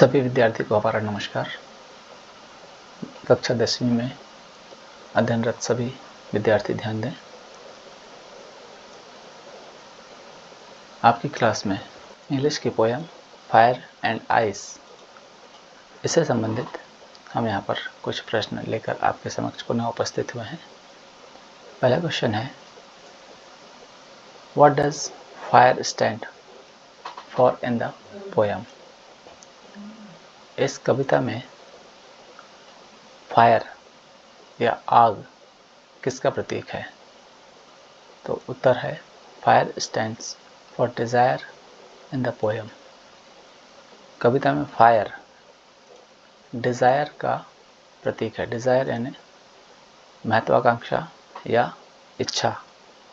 सभी विद्यार्थी को हमारा नमस्कार। कक्षा 10वीं में अध्ययनरत सभी विद्यार्थी ध्यान दें। आपकी क्लास में इंग्लिश की पोयम फायर एंड आइस इससे संबंधित हम यहाँ पर कुछ प्रश्न लेकर आपके समक्ष पुनः उपस्थित हुए हैं। पहला क्वेश्चन है, what does fire stand for in the poem? इस कविता में फायर या आग किसका प्रतीक है? तो उत्तर है fire stands for desire in the poem. कविता में फायर डिजायर का प्रतीक है। डिजायर यानी महत्वाकांक्षा या इच्छा,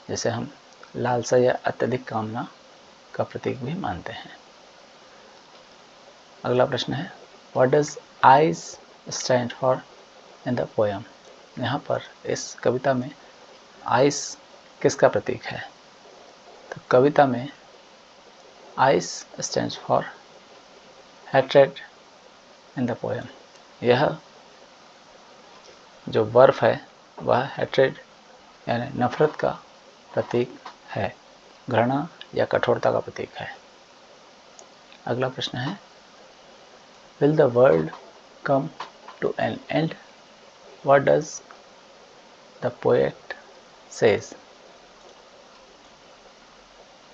जिसे हम लालसा या अत्यधिक कामना का प्रतीक भी मानते हैं। अगला प्रश्न है, what does eyes stand for in the poem? यहाँ पर इस कविता में आइस किसका प्रतीक है? तो कविता में ice stands for hatred in the poem. यह जो बर्फ है वह हैट्रेड यानी नफरत का प्रतीक है, घृणा या कठोरता का प्रतीक है। अगला प्रश्न है, will the world come to an end? What does the poet says?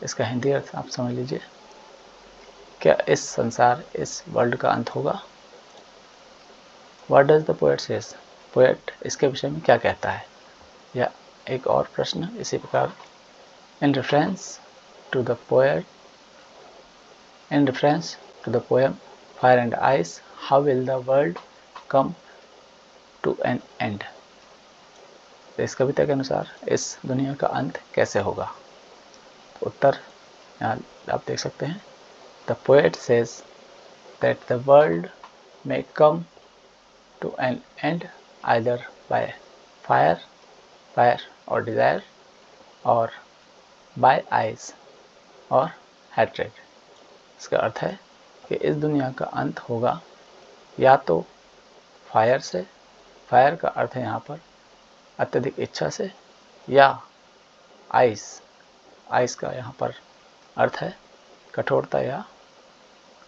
इसका हिंदी अर्थ आप समझ लीजिए। क्या इस संसार, इस वर्ल्ड का अंत होगा? What does the poet says? Poet इसके विषय में क्या कहता है? या एक और प्रश्न इसी प्रकार, in reference to the poem fire and ice, how will the world come to an end? इस कविता के अनुसार इस दुनिया का अंत कैसे होगा? तो उत्तर यहाँ आप देख सकते हैं, the poet says that the world may come to an end either by fire or desire, or by ice or hatred। इसका अर्थ है कि इस दुनिया का अंत होगा या तो फायर से, फायर का अर्थ है यहाँ पर अत्यधिक इच्छा से, या आइस का यहाँ पर अर्थ है कठोरता या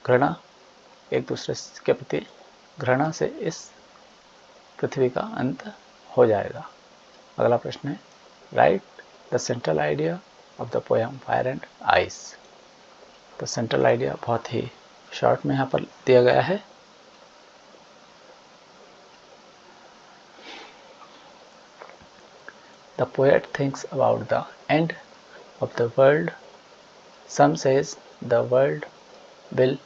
घृणा, एक दूसरे के प्रति घृणा से इस पृथ्वी का अंत हो जाएगा। अगला प्रश्न है, right the central idea of the poem fire and ice. तो सेंट्रल आइडिया बहुत ही शॉर्ट में यहाँ पर दिया गया है। The poet thinks about the end of the world. Some says the world will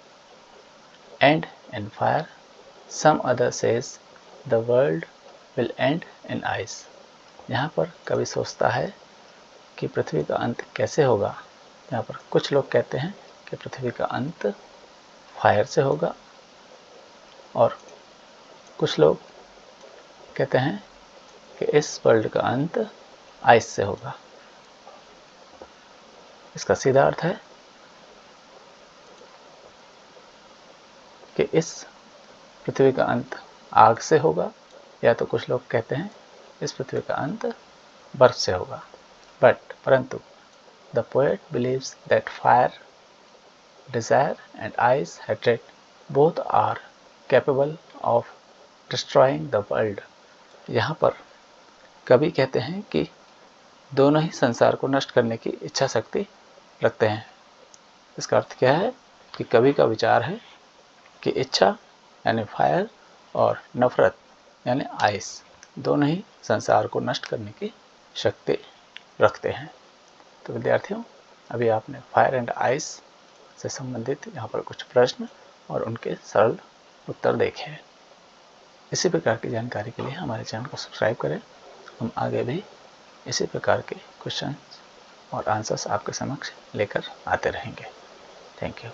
end in fire. Some other says the world will end in ice. यहाँ पर कवि सोचता है कि पृथ्वी का अंत कैसे होगा। यहाँ पर कुछ लोग कहते हैं कि पृथ्वी का अंत फायर से होगा, और कुछ लोग कहते हैं कि इस वर्ल्ड का अंत आइस से होगा। इसका सीधा अर्थ है कि इस पृथ्वी का अंत आग से होगा, या तो कुछ लोग कहते हैं इस पृथ्वी का अंत बर्फ से होगा। परंतु the poet believes that fire, desire and ice, hatred both are capable of destroying the world. यहाँ पर कवि कहते हैं कि दोनों ही संसार को नष्ट करने की इच्छा शक्ति रखते हैं। इसका अर्थ क्या है कि कवि का विचार है कि इच्छा यानी फायर और नफरत यानी आइस दोनों ही संसार को नष्ट करने की शक्ति रखते हैं। तो विद्यार्थियों, अभी आपने फायर एंड आइस से संबंधित यहाँ पर कुछ प्रश्न और उनके सरल उत्तर देखे हैं। इसी प्रकार की जानकारी के लिए हमारे चैनल को सब्सक्राइब करें। हम आगे भी इसी प्रकार के क्वेश्चन और आंसर्स आपके समक्ष लेकर आते रहेंगे। Thank you.